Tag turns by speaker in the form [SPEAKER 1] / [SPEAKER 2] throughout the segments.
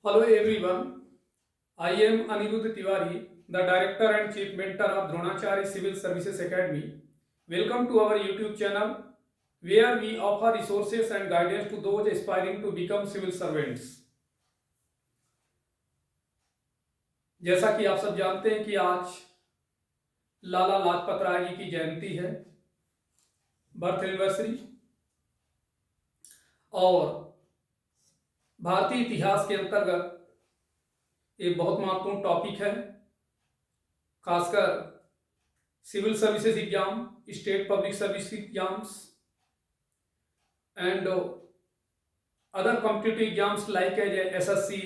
[SPEAKER 1] Hello everyone, I am Anirudh Tiwari, the Director and Chief Mentor of Dronacharya Civil Services Academy. Welcome to our YouTube channel where we offer resources and guidance to those aspiring to become civil servants. जैसा कि आप सब जानते हैं कि आज लाला लाजपत राय जी की जयंती है, बर्थ एनिवर्सरी, और भारतीय इतिहास के अंतर्गत एक बहुत महत्वपूर्ण टॉपिक है, खासकर civil services exam, state public service exams and other competitive exams like SSC,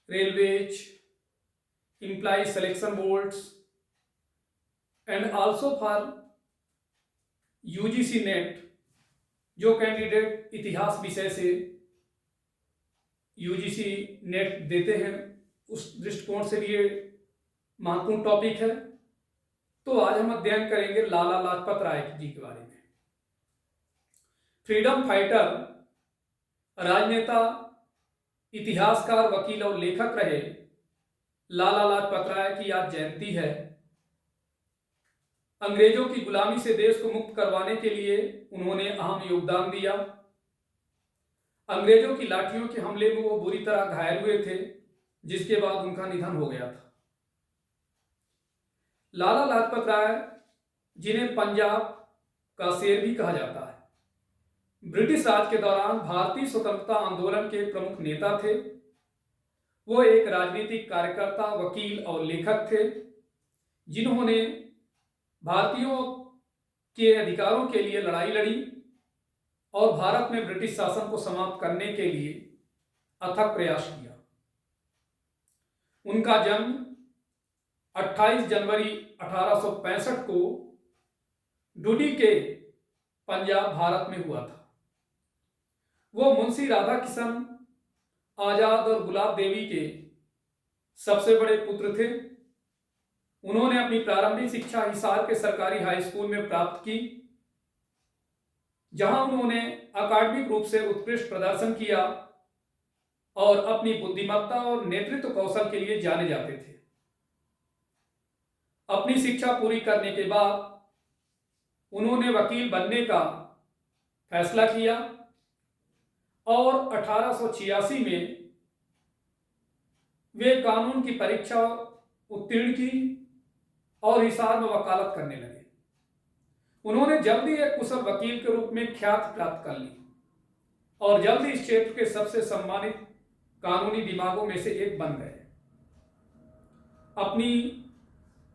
[SPEAKER 1] railways, employee selection boards, and also for UGC NET जो कैंडिडेट इतिहास विषय से UGC नेट देते हैं, उस दृष्टिकोण से भी ये महत्वपूर्ण टॉपिक है। तो आज हम अध्ययन करेंगे लाला लाजपत राय जी के बारे में। फ्रीडम फाइटर, राजनेता, इतिहासकार, वकील और लेखक रहे लाला लाजपत राय की आज जयंती है। अंग्रेजों की गुलामी से देश को मुक्त करवाने के लिए उन्होंने अहम योगदान दिया। अंग्रेजों की लाठियों के हमले में वो बुरी तरह घायल हुए थे, जिसके बाद उनका निधन हो गया था। लाला लाजपत राय, जिन्हें पंजाब का शेर भी कहा जाता है, ब्रिटिश राज के दौरान भारतीय स्वतंत्रता आंदोलन के प्रमुख नेता थे। वो एक राजनीतिक कार्यकर्ता, वकील और लेखक थे, जिन्होंने भारतीयों के अधिकारों के लिए लड़ाई लड़ी और भारत में ब्रिटिश शासन को समाप्त करने के लिए अथक प्रयास किया। उनका जन्म 28 जनवरी 1865 को डुडी के पंजाब, भारत में हुआ था। वो मुंशी राधा किशन आजाद और गुलाब देवी के सबसे बड़े पुत्र थे। उन्होंने अपनी प्रारंभिक शिक्षा हिसार के सरकारी हाई स्कूल में प्राप्त की, जहां उन्होंने अकादमिक रूप से उत्कृष्ट प्रदर्शन किया और अपनी बुद्धिमत्ता और नेतृत्व कौशल के लिए जाने जाते थे। अपनी शिक्षा पूरी करने के बाद उन्होंने वकील बनने का फैसला किया और 1886 में वे कानून की परीक्षा उत्तीर्ण की और हिसार में वकालत करने लगे। उन्होंने जल्दी एक कुशल वकील के रूप में ख्याति प्राप्त कर ली और जल्दी इस क्षेत्र के सबसे सम्मानित कानूनी दिमागों में से एक बन गए। अपनी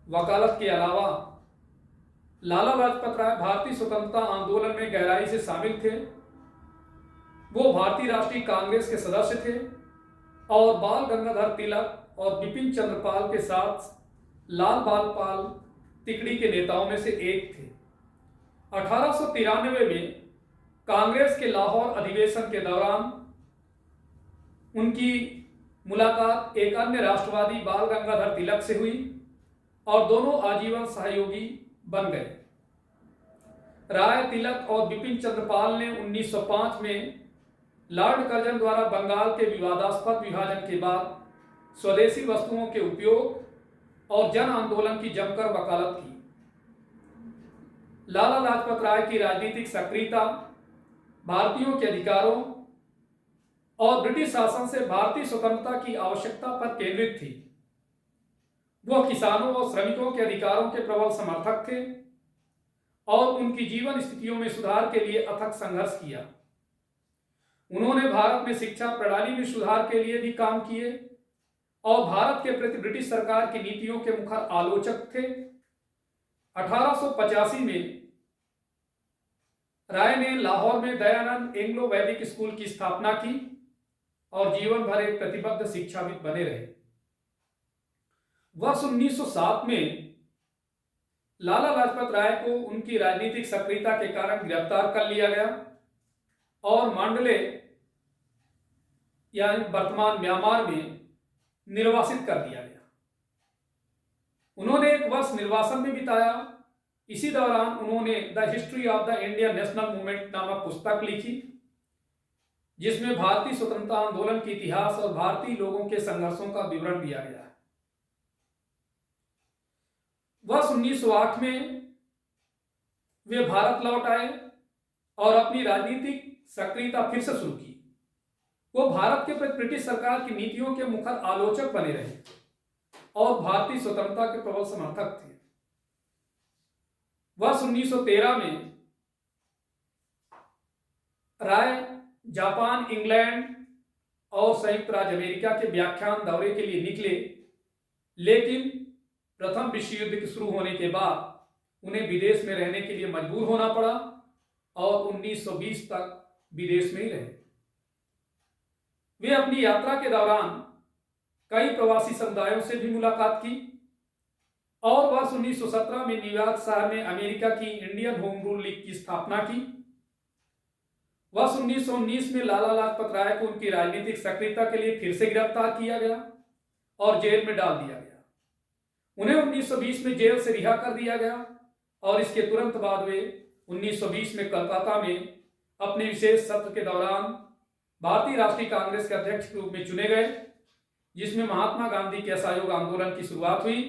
[SPEAKER 1] वकालत के अलावा लाला लाजपत राय भारतीय स्वतंत्रता आंदोलन में गहराई से शामिल थे। वो भारतीय राष्ट्रीय कांग्रेस के सदस्य थे और बाल गंगाधर तिलक और बिपिन चंद्र पाल के साथ लाल बाल पाल तिकड़ी के नेताओं में से एक थे। 1893 में कांग्रेस के लाहौर अधिवेशन के दौरान उनकी मुलाकात एक अन्य राष्ट्रवादी बाल गंगाधर तिलक से हुई और दोनों आजीवन सहयोगी बन गए। राय, तिलक और बिपिन चंद्र पाल ने 1905 में लॉर्ड कर्जन द्वारा बंगाल के विवादास्पद विभाजन के बाद स्वदेशी वस्तुओं के उपयोग और जन आंदोलन की जमकर वकालत की। लाला लाजपत राय की राजनीतिक सक्रियता भारतीयों के अधिकारों और ब्रिटिश शासन से भारतीय स्वतंत्रता की आवश्यकता पर केंद्रित थी। वह किसानों और श्रमिकों के अधिकारों के प्रबल समर्थक थे और उनकी जीवन स्थितियों में सुधार के लिए अथक संघर्ष किया। उन्होंने भारत में शिक्षा प्रणाली में सुधार के लिए भी काम किए और भारत के प्रति ब्रिटिश सरकार की नीतियों के मुखर आलोचक थे। 1885 में राय ने लाहौर में दयानंद एंग्लो वैदिक स्कूल की स्थापना की और जीवन भर एक प्रतिबद्ध शिक्षाविद बने रहे। वर्ष 1907 में लाला लाजपत राय को उनकी राजनीतिक सक्रियता के कारण गिरफ्तार कर लिया गया और मांडले यानी वर्तमान म्यांमार में निर्वासित कर दिया गया। उन्होंने एक वर्ष निर्वासन में बिताया। इसी दौरान उन्होंने the history of the Indian national movement नामक पुस्तक लिखी। जिसमें भारतीय स्वतंत्रता आंदोलन के इतिहास और भारतीय लोगों के संघर्षों का विवरण दिया गया है। वर्ष 1908 में वे भारत लौट आए और अपनी राजनीतिक सक्रियता फिर से शुरू की। वो भारत के प्रति ब्रिटिश सरकार की नीतियों के मुखर आलोचक बने रहे और भारतीय स्वतंत्रता के प्रबल समर्थक थे। वर्ष 1913 में राय जापान, इंग्लैंड और संयुक्त राज्य अमेरिका के व्याख्यान दौरे के लिए निकले, लेकिन प्रथम विश्व युद्ध के शुरू होने के बाद उन्हें विदेश में रहने के लिए मजबूर होना पड़ा और 1920 तक विदेश में ही रहे। वे अपनी यात्रा के दौरान कई प्रवासी समुदायों से भी मुलाकात की और वर्ष 1917 में न्यूयॉर्क शहर में अमेरिका की इंडियन होम रूल लीग की स्थापना की। वर्ष 1919 में लाला लाजपत राय को उनकी राजनीतिक सक्रियता के लिए फिर से गिरफ्तार किया गया और जेल में डाल दिया गया। उन्हें 1920 में जेल से रिहा कर दिया गया और इसके तुरंत बाद वे 1920 में कलकत्ता में अपने विशेष सत्र के दौरान भारतीय राष्ट्रीय कांग्रेस के अध्यक्ष के रूप में चुने गए, जिसमें महात्मा गांधी के असहयोग आंदोलन की शुरुआत हुई।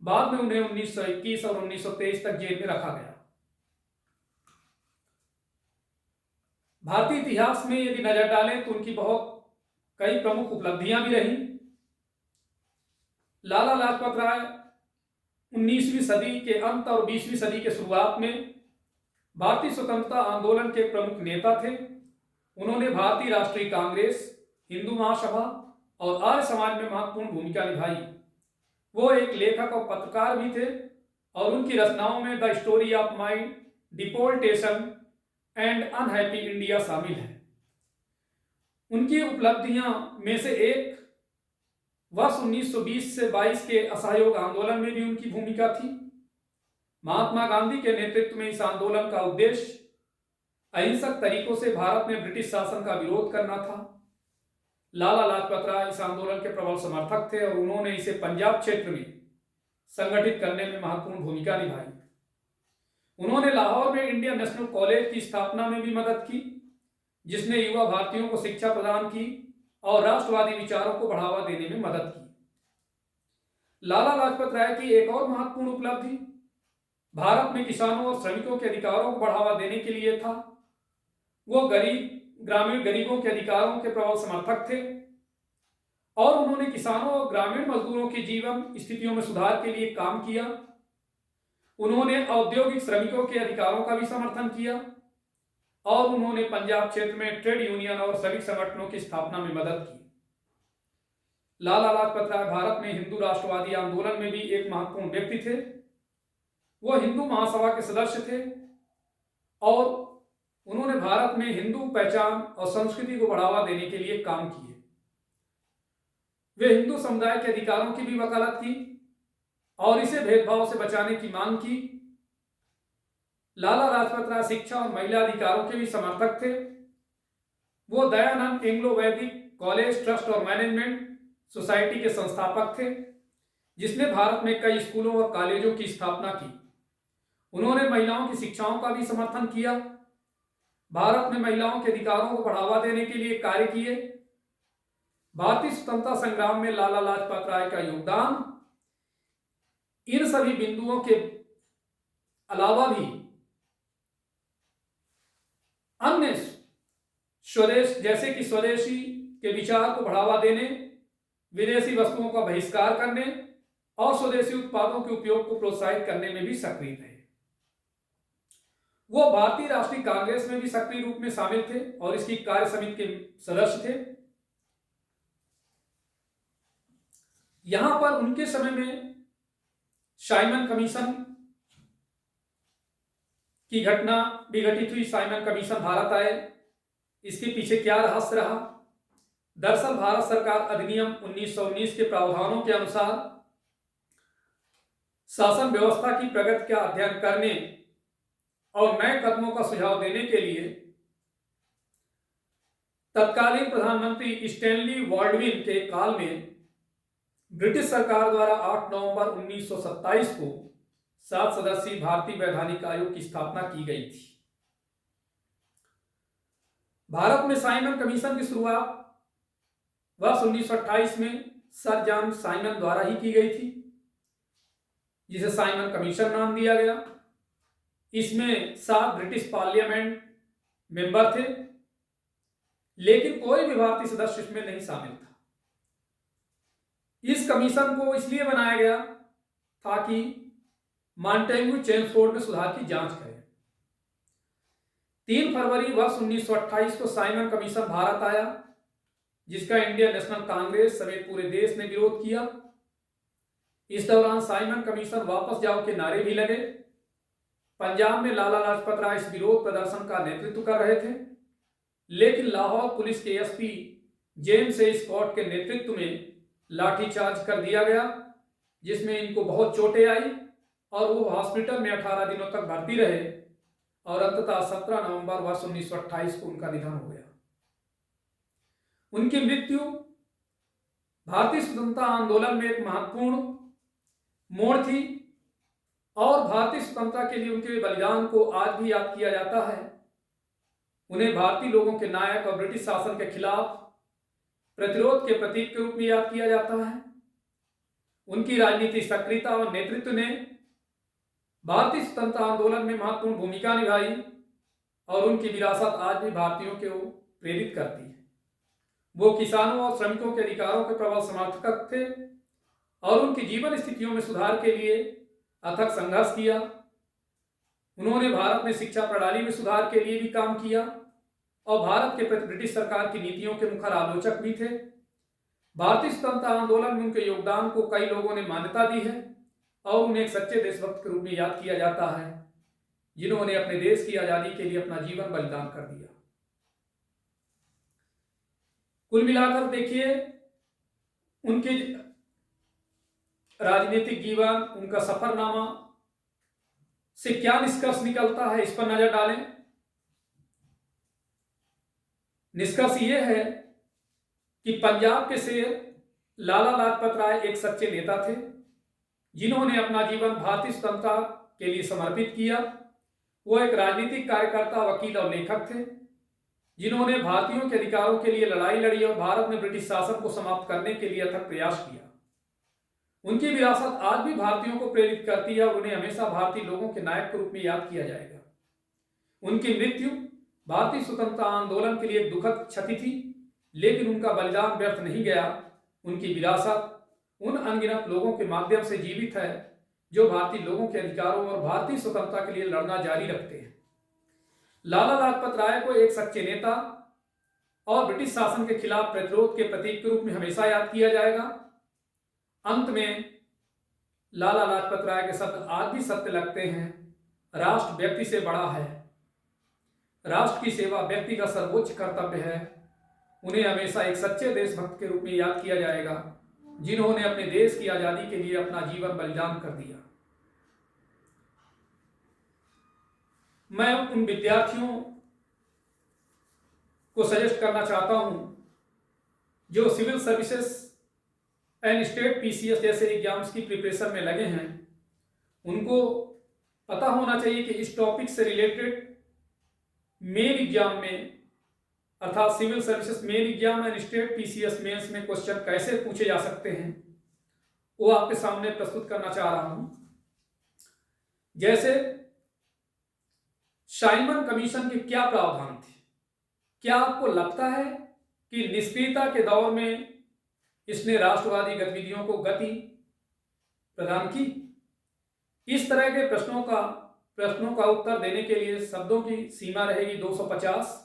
[SPEAKER 1] बाद में उन्हें 1921 और 1923 तक जेल में रखा गया। भारतीय इतिहास में यदि नजर डालें तो उनकी कई प्रमुख उपलब्धियां भी रही। लाला लाजपत राय 19वीं सदी के अंत और 20वीं सदी के शुरुआत में भारतीय स्वतंत्रता आंदोलन के प्रमुख नेता थे। उन्होंने भारतीय राष्ट्रीय कांग्रेस, हिंदू महासभा और आर्य समाज में महत्वपूर्ण भूमिका निभाई। वो एक लेखक और पत्रकार भी थे और उनकी रचनाओं में the story of my deportation and unhappy India शामिल है। उनकी उपलब्धियां में से एक वर्ष 1920 से 22 के असहयोग आंदोलन में भी उनकी भूमिका थी। महात्मा गांधी के नेतृत्व में इस आंदोलन का उद्देश्य अहिंसक तरीकों से भारत में ब्रिटिश शासन का विरोध करना था। लाला लाजपत राय इस आंदोलन के प्रबल समर्थक थे और उन्होंने इसे पंजाब क्षेत्र में संगठित करने में महत्वपूर्ण भूमिका निभाई। उन्होंने लाहौर में इंडियन नेशनल कॉलेज की स्थापना में भी मदद की, जिसने युवा भारतीयों को शिक्षा प्रदान की और राष्ट्रवादी विचारों को बढ़ावा देने में मदद की। लाला लाजपत राय की एक और महत्वपूर्ण उपलब्धि भारत में किसानों और श्रमिकों के अधिकारों को बढ़ावा देने के लिए था। वो ग्रामीण गरीबों के अधिकारों के प्रबल समर्थक थे और उन्होंने किसानों और ग्रामीण मजदूरों की जीवन स्थितियों में सुधार के लिए काम किया। उन्होंने औद्योगिक श्रमिकों के अधिकारों का भी समर्थन किया और उन्होंने पंजाब क्षेत्र में ट्रेड यूनियन और श्रमिक संगठनों की स्थापना में मदद की। लाला लाजपत राय भारत में हिंदू राष्ट्रवादी आंदोलन में भी एक महत्वपूर्ण व्यक्ति थे। वो हिंदू महासभा के सदस्य थे और उन्होंने भारत में हिंदू पहचान और संस्कृति को बढ़ावा देने के लिए काम किए। वे हिंदू समुदाय के अधिकारों की भी वकालत की और इसे भेदभाव से बचाने की मांग की। लाला लाजपत राय शिक्षा और महिला अधिकारों के भी समर्थक थे। वो दयानंद एंग्लो वैदिक कॉलेज ट्रस्ट और मैनेजमेंट सोसाइटी के संस्थापक थे, जिसने भारत में कई स्कूलों और कॉलेजों की स्थापना की। उन्होंने महिलाओं की शिक्षाओं का भी समर्थन किया, भारत में महिलाओं के अधिकारों को बढ़ावा देने के लिए कार्य किए। भारतीय स्वतंत्रता संग्राम में लाला लाजपत राय का योगदान इन सभी बिंदुओं के अलावा भी अन्य स्वदेश जैसे कि स्वदेशी के विचार को बढ़ावा देने, विदेशी वस्तुओं का बहिष्कार करने और स्वदेशी उत्पादों के उपयोग को प्रोत्साहित करने में भी सक्रिय रहे। वो भारतीय राष्ट्रीय कांग्रेस में भी सक्रिय रूप में शामिल थे और इसकी कार्य समिति के सदस्य थे। यहां पर उनके समय में साइमन कमीशन की घटना भी घटित हुई। साइमन कमीशन भारत आए, इसके पीछे क्या रहस्य रहा? दरअसल भारत सरकार अधिनियम 1919 के प्रावधानों के अनुसार शासन व्यवस्था की प्रगति का अध्ययन करने और नए कदमों का सुझाव देने के लिए तत्कालीन प्रधानमंत्री स्टैनली बॉल्डविन के काल में ब्रिटिश सरकार द्वारा 8 नवंबर 1927 को 7 सदस्यीय भारतीय वैधानिक आयोग की स्थापना की गई थी। भारत में साइमन कमीशन की शुरुआत वर्ष 1928 में सर जॉन साइमन द्वारा ही की गई थी, जिसे साइमन कमीशन नाम दिया गया। इसमें 7 ब्रिटिश पार्लियामेंट मेंबर थे, लेकिन कोई भी भारतीय सदस्य इसमें नहीं शामिल था। इस कमीशन को इसलिए बनाया गया ताकि मॉन्टेग्यू चेम्सफोर्ड में सुधार की जांच करें। 3 फरवरी वर्ष 1928 को साइमन कमीशन भारत आया, जिसका इंडियन नेशनल कांग्रेस समेत पूरे देश ने विरोध किया। इस दौरान साइमन कमीशन वापस जाओ के नारे भी लगे। पंजाब में लाला लाजपत राय इस विरोध प्रदर्शन का नेतृत्व कर रहे थे, लेकिन लाहौर पुलिस के एसपी जेम्स ए स्कॉट के नेतृत्व में लाठीचार्ज कर दिया गया, जिसमें इनको बहुत चोटें आई और वो हॉस्पिटल में 18 दिनों तक भर्ती रहे और अंततः 17 नवंबर वर्ष 1928 को उनका निधन हो गया। उनकी मृत्यु भारतीय स्वतंत्रता आंदोलन में एक महत्वपूर्ण मोड़ थी और भारतीय स्वतंत्रता के लिए उनके बलिदान को आज भी याद किया जाता है। उन्हें भारतीय लोगों के नायक और ब्रिटिश शासन के खिलाफ प्रतिरोध के प्रतीक के रूप में याद किया जाता है। उनकी राजनीतिक सक्रियता और नेतृत्व ने भारतीय स्वतंत्रता आंदोलन में महत्वपूर्ण भूमिका निभाई और उनकी विरासत आज भी भारतीयों को प्रेरित करती है। वो किसानों और श्रमिकों के अधिकारों के प्रबल समर्थक थे और उनकी जीवन स्थितियों में सुधार के लिए अथक संघर्ष किया। उन्होंने भारत में शिक्षा प्रणाली में सुधार के लिए भी काम किया और भारत के प्रति ब्रिटिश सरकार की नीतियों के मुखर आलोचक भी थे। भारतीय स्वतंत्रता आंदोलन में उनके योगदान को कई लोगों ने मान्यता दी है और उन्हें एक सच्चे देशभक्त के रूप में याद किया जाता है, जिन्होंने अपने देश की आजादी के लिए अपना जीवन बलिदान कर दिया। कुल मिलाकर देखिए, उनके राजनीतिक जीवन, उनका सफरनामा से क्या निष्कर्ष निकलता है, इस पर नजर डालें। निष्कर्ष यह है कि पंजाब के शेर लाला लाजपत राय एक सच्चे नेता थे, जिन्होंने अपना जीवन भारतीय स्वतंत्रता के लिए समर्पित किया। वो एक राजनीतिक कार्यकर्ता, वकील और लेखक थे, जिन्होंने भारतीयों के अधिकारों के लिए लड़ाई लड़ी और भारत में ब्रिटिश शासन को समाप्त करने के लिए अथक प्रयास किया। उनकी विरासत आज भी भारतीयों को प्रेरित करती है और उन्हें हमेशा भारतीय लोगों के नायक के रूप में याद किया जाएगा। उनकी मृत्यु भारतीय स्वतंत्रता आंदोलन के लिए एक दुखद क्षति थी, लेकिन उनका बलिदान व्यर्थ नहीं गया। उनकी विरासत उन अनगिनत लोगों के माध्यम से जीवित है जो भारतीय लोगों के अधिकारों और भारतीय स्वतंत्रता के लिए लड़ना जारी रखते हैं। लाला लाजपत राय को एक सच्चे नेता और ब्रिटिश शासन के खिलाफ प्रतिरोध के प्रतीक के रूप में हमेशा याद किया जाएगा। अंत में लाला लाजपत राय के शब्द आज भी सत्य लगते हैं, राष्ट्र व्यक्ति से बड़ा है, राष्ट्र की सेवा व्यक्ति का सर्वोच्च कर्तव्य है। उन्हें हमेशा एक सच्चे देशभक्त के रूप में याद किया जाएगा, जिन्होंने अपने देश की आजादी के लिए अपना जीवन बलिदान कर दिया। मैं उन विद्यार्थियों को सजेस्ट करना चाहता हूं जो civil services and state PCS जैसे एग्जाम्स की प्रिपरेशन में लगे हैं। उनको पता होना चाहिए कि इस टॉपिक से रिलेटेड मेन एग्जाम में, अर्थात civil services main exam and state PCS mains में क्वेश्चन कैसे पूछे जा सकते हैं, वो आपके सामने प्रस्तुत करना चाह रहा हूं। जैसे साइमन कमीशन के क्या प्रावधान थे? क्या आपको लगता है कि निष्क्रियता के दौर में इसने राष्ट्रवादी गतिविधियों को गति प्रदान की? इस तरह के प्रश्नों का उत्तर देने के लिए शब्दों की सीमा रहेगी 250।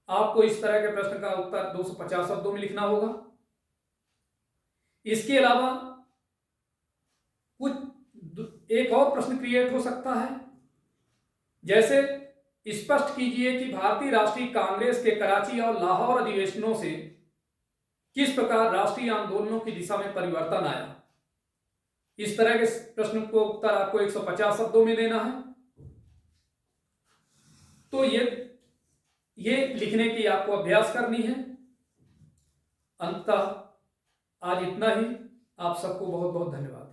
[SPEAKER 1] आपको इस तरह के प्रश्न का उत्तर 250 शब्दों में लिखना होगा। इसके अलावा कुछ एक और प्रश्न क्रिएट हो सकता है, जैसे स्पष्ट कीजिए कि भारतीय राष्ट्रीय कांग्रेस के कराची और लाहौर अधिवेशनों से किस प्रकार राष्ट्रीय आंदोलनों की दिशा में परिवर्तन आया। इस तरह के प्रश्न को उत्तर आपको 150 शब्दों में देना है। तो ये लिखने की आपको अभ्यास करनी है। अंततः आज इतना ही। आप सबको बहुत बहुत धन्यवाद।